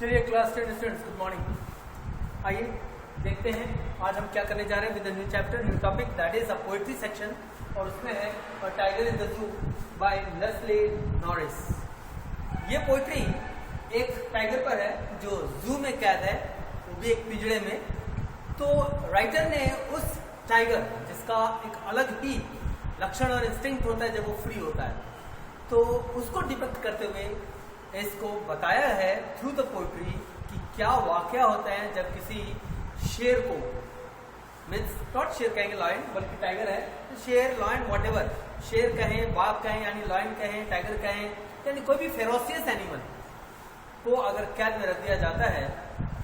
चलिए class 10 students, good morning. आइए देखते हैं आज हम क्या करने जा रहे हैं with the new chapter, new topic, that is a poetry section. और उसमें है a tiger in the zoo by Leslie Norris. ये पोएट्री एक टाइगर पर है जो जू में कैद है, वो भी एक पिंजड़े में। तो राइटर ने उस टाइगर जिसका एक अलग ही लक्षण और इंस्टिंक्ट होता है जब वो फ्री होता है, तो उसको डिपिक्ट करते हुए इसको बताया है थ्रू द पोएट्री कि क्या वाकया होता है जब किसी शेर को, मीन्स नॉट शेर कहेंगे लॉयन, बल्कि टाइगर है, शेर लॉयन व्हाटएवर, शेर कहें, बाघ कहें यानी लॉयन कहें, टाइगर कहें, यानी कोई भी फेरोसियस एनिमल को अगर कैद में रख दिया जाता है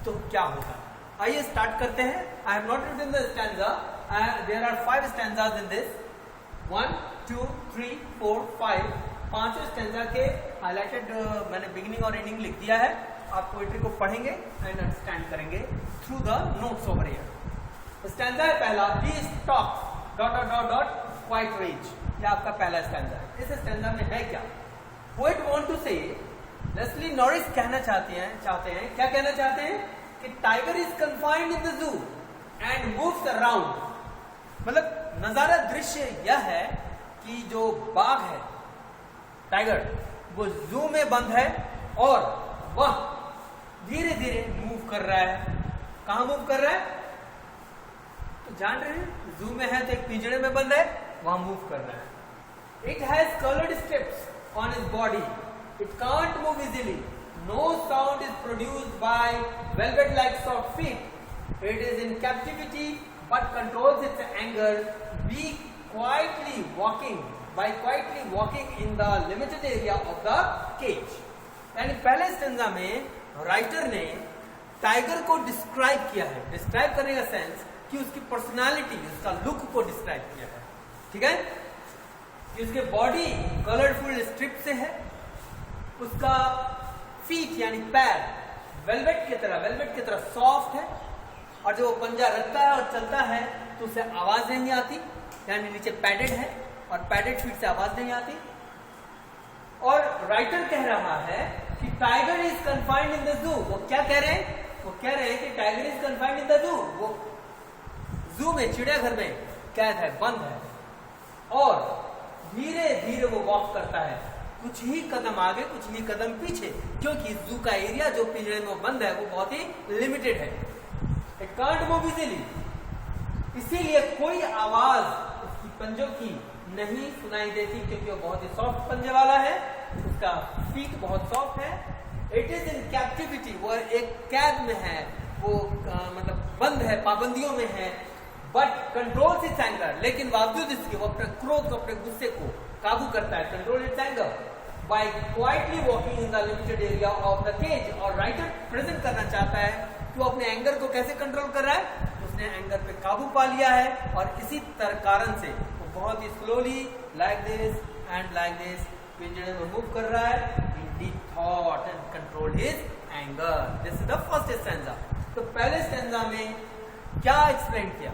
तो क्या होता है। आइए स्टार्ट करते हैं। I have not written the stanza, there are 5 stanzas in this, 1 2 3 4 5। पांचों स्टैंजा के हाईलाइटेड मैंने बिगिनिंग और एंडिंग लिख दिया है। आप पोएट्री को पढ़ेंगे एंड अंडरस्टैंड करेंगे through the notes over here. Stanza है पहला, he stops dot dot dot dot quiet rage. ये आपका पहला स्टैंजा है। इस स्टैंजा में है क्या? पोएट वांट टू से, लेस्ली नॉरिस कहना चाहते हैं क्या कहना चाहते हैं कि tiger is confined in the zoo and moves around. मतलब नजारा दृश्य यह है कि जो बाघ है, टाइगर, वो जू में बंद है और वह धीरे धीरे मूव कर रहा है। कहां मूव कर रहा है? तो जान रहे हैं, जू में है तो एक पिंजड़े में बंद है, वहां मूव कर रहा है। It has coloured stripes on its body, it can't move easily, no sound is produced by velvet like soft feet, it is in captivity but controls its anger, be quietly walking by quietly walking in the limited area of the cage। यानी पहले stanza में writer ने tiger को describe किया है। Describe करने का sense कि उसकी पर्सनालिटी, उसका लुक को डिस्क्राइब किया है। ठीक है, कि उसके बॉडी कलरफुल स्ट्रिप से है, उसका फीट यानी पैर वेलवेट की तरह सॉफ्ट है, और जो पंजा रखता है और चलता है तो उसे आवाज नहीं आती, यानी नीचे पैडेड है और पैडेड फीट से आवाज नहीं आती। और राइटर कह रहा है कि tiger is confined in the जू। वो क्या कह रहे हैं? वो कह रहे हैं कि tiger is confined in the जू, वो जू में, चिड़ियाघर में कैद है, बंद है, और धीरे धीरे वो वॉक करता है, कुछ ही कदम आगे कुछ ही कदम पीछे, क्योंकि जू का एरिया जो पिंजरे में बंद है वो बहुत ही लिमिटेड है। इट कांट मूव इजीली, इसीलिए कोई आवाज उसकी पंजों की नहीं सुनाई देती, क्योंकि वो बहुत ही सॉफ्ट पंजे वाला है, उसका फीट बहुत सॉफ्ट है। इट इज इन कैप्टिविटी, वो एक कैद में है, वो मतलब बंद है, पाबंदियों में है, बट कंट्रोल्स इट्स एंगर, लेकिन बावजूद इसके वो अपने क्रोध को, अपने गुस्से को काबू करता है, control its anger by quietly walking in the limited area of the cage. और राइटर प्रेजेंट करना चाहता है कि वो अपने एंगर को कैसे कंट्रोल कर रहा है, उसने एंगर पे काबू पा लिया है, और इसी कारण से बहुत ही slowly like this and like this पिंजरे में मूव कर रहा है in deep thought and control his anger. This is the first stanza. तो पहले स्टैंजा में क्या एक्सप्लेन किया?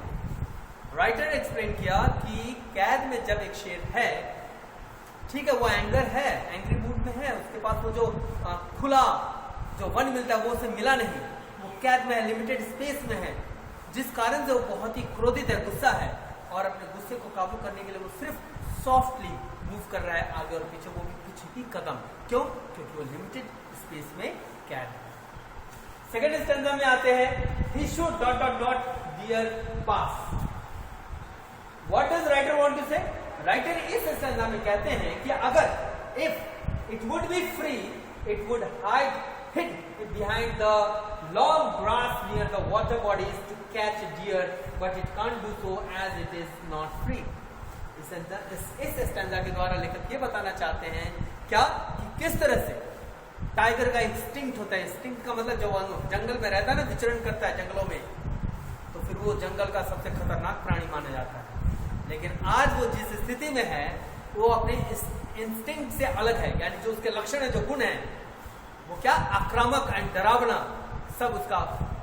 राइटर एक्सप्लेन किया कि कैद में जब एक शेर है, ठीक है, वो एंगर है, एंग्री मूड में है, उसके पास वो जो खुला जो वन मिलता है वो उसे मिला नहीं, वो कैद में है, लिमिटेड स्पेस में है, जिस कारण से वो बहुत ही क्रोधित है, गुस्सा है, और अपने गुस्से को काबू करने के लिए वो सिर्फ सॉफ्टली मूव कर रहा है आगे और पीछे, वो भी कुछ ही कदम। क्यों? क्योंकि वो लिमिटेड स्पेस में कैद है। सेकंड स्टैंजा में आते हैं, he should dot dot dot deer pass. What does writer want to say? Writer इस स्टैंजा में कहते हैं कि अगर if it would be free, it would hid behind the long grass near the water bodies to catch deer, but it can't do so as it is not free। इस stanza के द्वारा लेखक ये बताना चाहते हैं क्या, कि किस तरह से टाइगर का इंस्टिंक्ट होता है। इंस्टिंक्ट का मतलब जो जंगल में रहता है ना, विचरण करता है जंगलों में, तो फिर वो जंगल का सबसे खतरनाक प्राणी माना जाता है। लेकिन आज वो जिस स्थिति में है वो अपने इंस्टिंक्ट से अलग है, यानी जो उसके लक्षण है, जो गुण है, वो क्या, आक्रामक एंड डरावना, सब उसका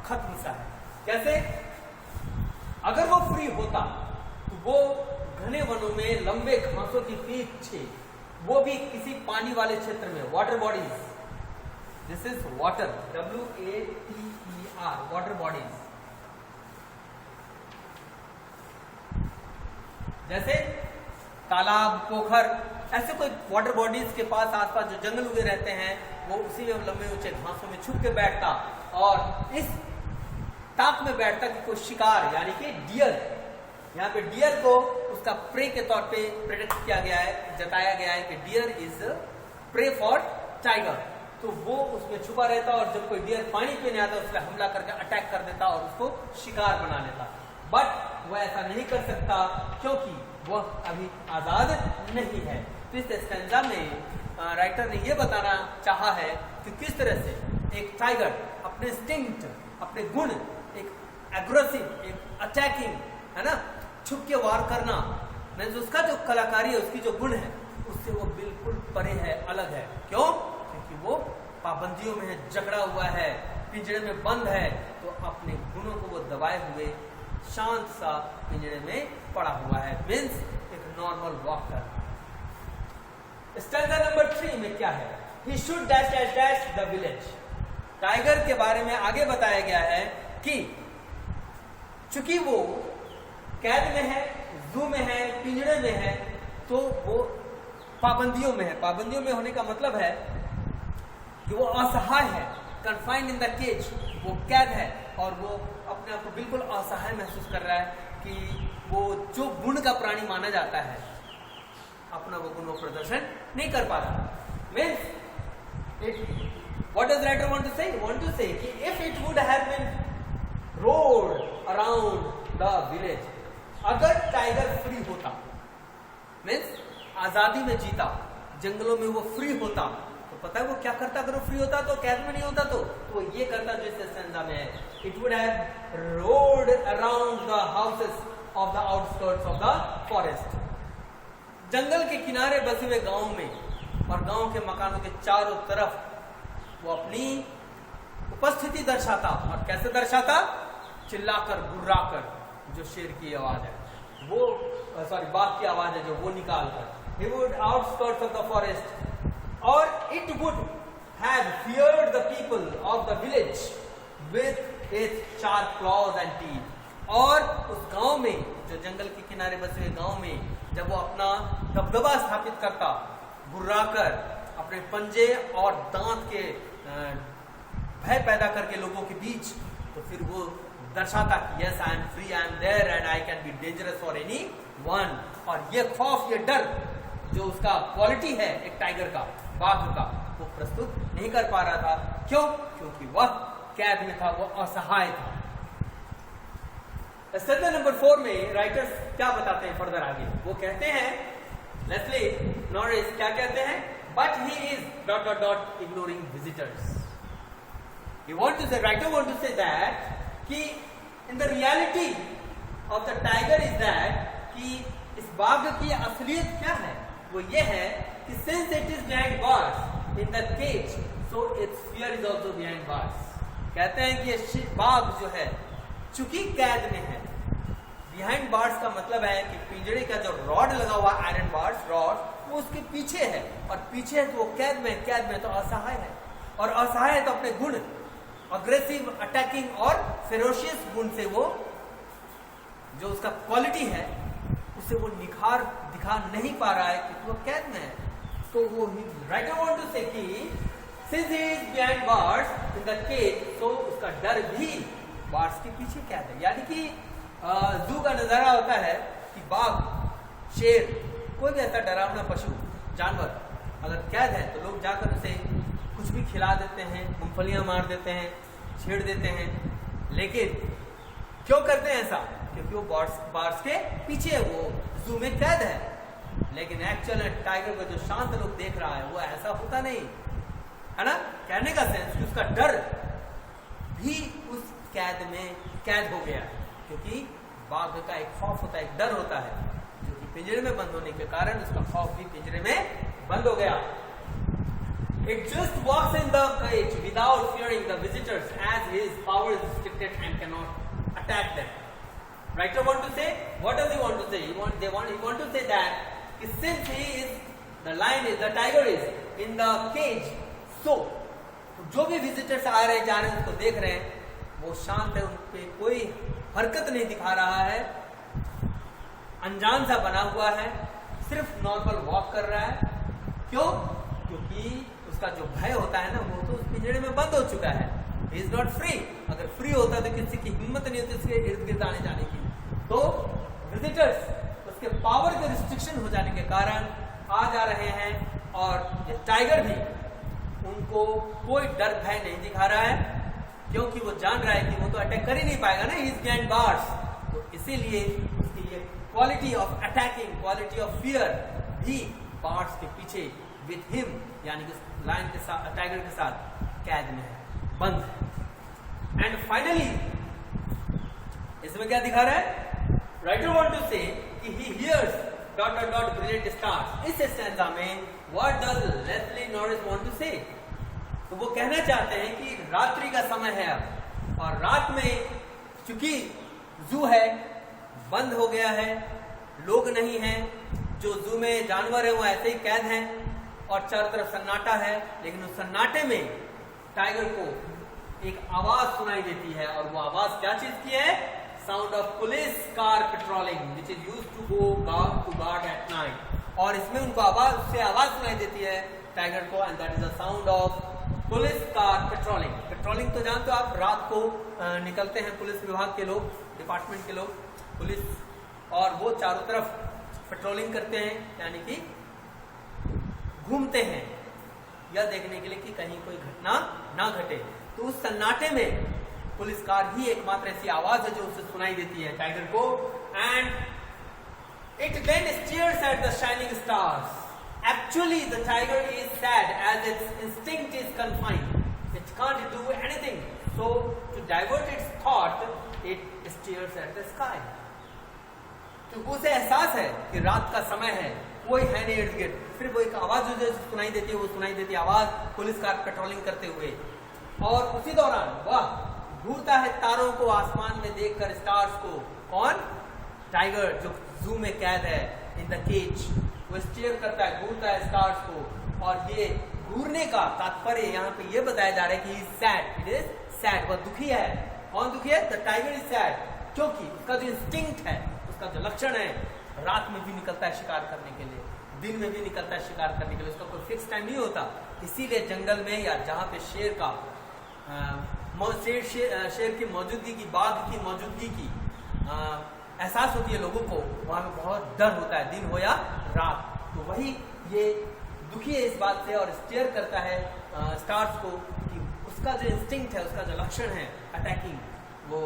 खत्म सा है। कैसे? अगर वो फ्री होता तो वो घने वनों में लंबे घासों के पीछे, वो भी किसी पानी वाले क्षेत्र में, water bodies, this is water, WATER, water bodies. जैसे तालाब, पोखर, ऐसे कोई वाटर बॉडीज के पास आसपास जो जंगल उगे रहते हैं, वो उसी में लंबे ऊंचे घासों में छुप के बैठता और इस ताक में बैठता कि कोई शिकार यानी कि डियर, यहाँ पे डियर को उसका प्रे के तौर पे प्रेडिक्ट किया गया है, जताया गया है कि deer is prey for tiger. तो वो उसमें छुपा रहता और जब कोई डियर पानी पीने आता उस पर हमला करके अटैक कर देता और उसको शिकार बना लेता। बट वह ऐसा नहीं कर सकता क्योंकि वह अभी आजाद नहीं है। तो इस स्टैंजा में राइटर ने यह बताना चाहा है कि किस तरह से एक टाइगर अपने इंस्टिंक्ट, अपने गुण, एक एग्रेसिव, एक अटैकिंग, है ना, छुप के वार करना, उसका जो कलाकारी है, उसकी जो गुण है, उससे वो बिल्कुल परे है, अलग है। क्यों? क्योंकि वो पाबंदियों में है, जकड़ा हुआ है, पिंजरे में बंद है, तो अपने गुणों को वो दबाए हुए शांत सा पिंजरे में पड़ा हुआ है, मीन्स एक नॉर्मल वॉक करना। स्टैंजा नंबर 3 में क्या है? He should dash dash dash the village। Tiger के बारे में आगे बताया गया है कि चूंकि वो कैद में है, जू में है, पिंजरे में है, तो वो पाबंदियों में है। पाबंदियों में होने का मतलब है कि वो असहाय है, कन्फाइंड इन द केज, वो कैद है और वो अपने आप को बिल्कुल असहाय महसूस कर रहा है कि वो जो गुण का प्राणी माना जाता है, अपना वो गुण प्रदर्शन नहीं कर पा रहा। Means what does writer want to say? Want to say कि if it would have been roared around the village, अगर टाइगर फ्री होता, मीन्स आजादी में जीता, जंगलों में वो फ्री होता, तो पता है वो क्या करता? अगर वो फ्री होता तो कैद में नहीं होता, तो वो ये करता जो इस स्टैंजा में है, it would have roared around the houses of the outskirts of the forest। जंगल के किनारे बसे हुए गांव में और गांव के मकानों के चारों तरफ वो अपनी उपस्थिति दर्शाता। और कैसे दर्शाता? चिल्लाकर, गुर्राकर, जो शेर की आवाज है वो, सॉरी बाघ की आवाज है जो वो निकाल कर, he would outskirts of the forest or it would have feared the people of the village with its sharp claws and teeth। और उस गांव में, जो जंगल के किनारे बसे हुए गांव में, जब वो अपना दबदबा स्थापित करता, गुर्राकर, अपने पंजे और दांत के भय पैदा करके लोगों के बीच, तो फिर वो दर्शाता कि yes I am free, I am there and I can be dangerous for anyone. और ये खौफ, ये डर जो उसका क्वालिटी है एक टाइगर का, बाघ का, वो प्रस्तुत नहीं कर पा रहा था। क्यों? क्योंकि वह कैद में था, वो असहाय था। स्टैंजा नंबर 4 में राइटर्स क्या बताते हैं फर्दर आगे? वो कहते हैं, लेस्ली नॉरिस क्या कहते हैं? But he is ... ignoring visitors. He want to say, writer want to say that कि in the reality of the tiger is that कि इस बाघ की असलियत क्या है? वो ये है कि since it is behind bars in the cage, so its fear is also behind bars। कहते हैं कि ये बाघ जो है चूंकि कैद में है, बिहाइंड बार्स का मतलब है कि पिंजरे का जो रॉड लगा हुआ आयरन बार्स रॉड, वो उसके पीछे है, और पीछे है तो वो कैद में तो असहाय है, और असहाय है तो अपने गुण, अग्रेसिव, अटैकिंग और फेरोशियस गुण से वो, जो उसका क्वालिटी है, उसे वो निखार दिखा नहीं पा रहा है क्योंकि वो कैद में है। तो वो राइटर वांट टू से कि since he is behind bars in the cage, तो उसका डर भी बार्स के पीछे कैद है। यानी कि जू का नजारा होता है कि बाघ, शेर, कोई भी ऐसा डरावना पशु, जानवर अगर कैद है तो लोग जाकर उसे कुछ भी खिला देते हैं, मूंगफलियां मार देते हैं, छेड़ देते हैं। लेकिन क्यों करते हैं ऐसा? क्योंकि वो बार्स के पीछे है, वो जू में कैद है। लेकिन एक्चुअल में टाइगर को जो शांत लोग देख रहा है वो ऐसा होता नहीं है ना। कहने का सेंस कि उसका डर भी उस कैद में कैद हो गया है, क्योंकि बाघ का एक खौफ होता है, एक डर होता है, जो कि पिंजरे में बंद होने के कारण उसका खौफ भी पिंजरे में बंद हो गया। It just walks in the cage without fearing the visitors, as his power is restricted and cannot attack them. Writer want to say, what does he want to say? He want to say that since he is, the tiger is in the cage, so जो भी visitors आ रहे जा रहे हैं उसको देख रहे हैं, वो शांत है, उन पे कोई हरकत नहीं दिखा रहा है, अनजान सा बना हुआ है, सिर्फ नॉर्मल वॉक कर रहा है। क्यों? क्योंकि उसका जो भय होता है ना, वो तो उस पिंजरे में बंद हो चुका है। He is not free. अगर फ्री होता तो किसी की हिम्मत नहीं होती उसके इर्द गिर्द आने जाने की। तो विजिटर्स उसके पावर के रिस्ट्रिक्शन हो जाने के कारण आ जा रहे हैं, और ये टाइगर भी उनको कोई डर भय नहीं दिखा रहा है, क्योंकि वो जान रहा है कि वो तो अटैक कर ही नहीं पाएगा ना, ही इज बिहाइंड बार्स। तो इसीलिए उसकी ये quality of attacking, quality of fear भी बार्स के पीछे विद हिम, यानी कि लायन के साथ, टाइगर के साथ कैद में है, बंद है। एंड फाइनली इसमें क्या दिखा रहा है? राइटर वांट टू से कि he hears dot dot dot brilliant stars. इस स्टैंजा में what does Leslie Norris want to say? तो वो कहना चाहते हैं कि रात्रि का समय है अब, और रात में चूंकि जू है, बंद हो गया है, लोग नहीं हैं, जो जू में जानवर है वो ऐसे ही कैद हैं, और चारों तरफ सन्नाटा है। लेकिन उस सन्नाटे में टाइगर को एक आवाज सुनाई देती है, और वो आवाज क्या चीज की है? Sound of police car patrolling which is used to go to guard at night. और इसमें उनको आवाज सुनाई देती है टाइगर को, and that is the sound of police car patrolling. Patrolling तो जानते हो आप, रात को निकलते हैं पुलिस विभाग के लोग, डिपार्टमेंट के लोग, पुलिस, और वो चारों तरफ पेट्रोलिंग करते हैं, यानी कि घूमते हैं यह देखने के लिए कि कहीं कोई घटना ना घटे। तो उस सन्नाटे में पुलिस कार ही एकमात्र ऐसी आवाज है जो उसे सुनाई देती है टाइगर को। And it then stares at the shining stars. Actually, the tiger is sad as its instinct is confined. It can't do anything. So, to divert its thought, it stares at the sky. क्योंकि उसे एहसास है कि रात का समय है, कोई है नहीं इर्द गिर्द, फिर वो एक आवाज जो सुनाई देती है, वो सुनाई देती है आवाज पुलिस कार पेट्रोलिंग करते हुए। और उसी दौरान वह घूरता है तारों को आसमान में देखकर, स्टार्स को। कौन? टाइगर, जो जू में कैद है, इन द केज। वो स्टीयर करता है, घूरता है स्टार्स को। और ये घूरने का तात्पर्य यहाँ पे ये बताया जा रहा है कि सैड, इट इज सैड, वह दुखी है। कौन दुखी है? द टाइगर इज सैड, क्योंकि उसका जो इंस्टिंक्ट है, उसका जो लक्षण है, रात में भी निकलता है शिकार करने के लिए, दिन में भी निकलता है शिकार करने के लिए, उसका कोई फिक्स टाइम नहीं होता। इसीलिए जंगल में या जहाँ पे शेर का शेर की मौजूदगी की, बाघ की मौजूदगी की एहसास होती है लोगों को, वहां पे बहुत डर होता है, दिन हो या रात। तो वही ये दुखी है इस बात से, और स्टेयर करता है स्टार्स को कि उसका जो इंस्टिंक्ट है, उसका जो लक्षण है अटैकिंग, वो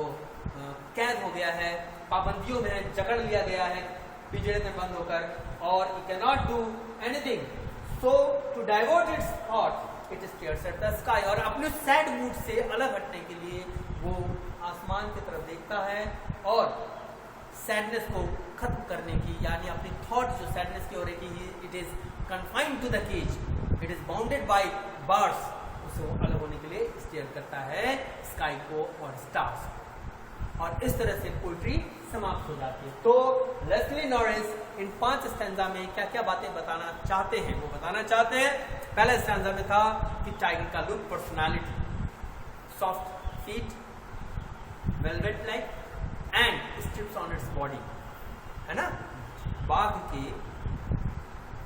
कैद हो गया है, पाबंदियों में जकड़ लिया गया है, पिंजरे में बंद होकर, और it can not do anything. So to divert its thought it stares at the sky. और अपने सैड मूड से अलग हटने के लिए वो आसमान की तरफ देखता है, और सैडनेस को खत्म करने की, यानी अपनी थॉट जो सैडनेस की हो रही थी, it is confined to the cage, it is bounded by bars, उसे वो अलग होने के लिए स्टेयर करता है स्काई को और स्टार्स। और इस तरह से पोइट्री समाप्त हो जाती है। तो लेस्ली नॉरिस इन 5 स्टैंजा में क्या क्या बातें बताना चाहते हैं, वो बताना चाहते हैं। पहला स्टैंजा में था कि टाइगर का look, personality, soft feet, velvet like and strips on its body, है ना। बाघ के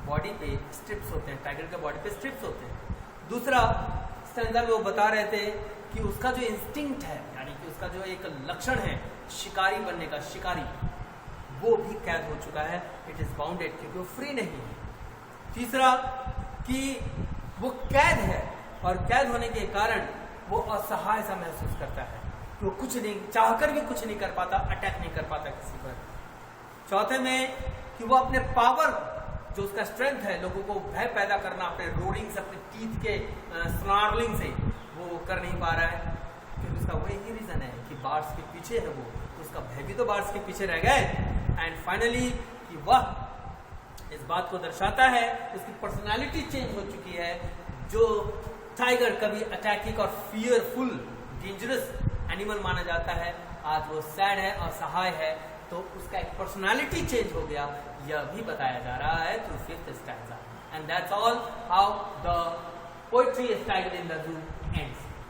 बॉडी पे स्ट्रिप्स होते हैं, टाइगर के बॉडी पे स्ट्रिप्स होते हैं। दूसरा स्टैंजा में वो बता रहे थे कि उसका जो इंस्टिंक्ट है, यानी कि उसका जो एक लक्षण है शिकारी बनने का, शिकारी, वो भी कैद हो चुका है, इट इज बाउंडेड, क्योंकि वो फ्री नहीं है। तीसरा कि वो कैद है, और कैद होने के कारण वो असहाय सा महसूस करता है, वो कुछ नहीं, चाहकर भी कुछ नहीं कर पाता, अटैक नहीं कर पाता किसी पर। चौथे में कि वो अपने पावर, जो उसका स्ट्रेंथ है, लोगों को भय पैदा करना अपने रोरिंग से, अपने टीथ के स्नार्लिंग से, वो कर नहीं पा रहा है, क्योंकि उसका वही रीजन है कि बार्स के पीछे है वो, तो उसका भय भी तो बार्स के पीछे रह गए। एंड फाइनली कि वह इस बात को दर्शाता है, उसकी पर्सनालिटी चेंज हो चुकी है। जो टाइगर कभी अटैकिंग और फियरफुल, डेंजरस एनिमल माना जाता है, आज वो सैड है और सहाय है, तो उसका एक पर्सनालिटी चेंज हो गया, यह भी बताया जा रहा है through 5th stanza. And that's all how the poetry style in the zoo end.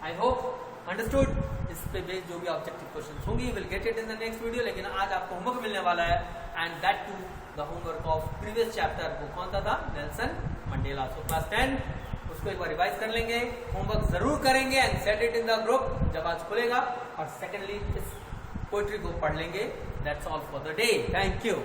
I hope understood. इस पे बेस्ड जो भी ऑब्जेक्टिव क्वेश्चंस होंगी will get it in the next video. लेकिन आज आपको होमवर्क मिलने वाला है and that too the homework of previous chapter. वो कौन सा था? Nelson Mandela. सो क्लास 10 उसको एक बार रिवाइज कर लेंगे, होमवर्क जरूर करेंगे and set it in the group जब आज खुलेगा। और सेकेंडली इस पोएट्री को पढ़ लेंगे। That's all for the day. Thank you.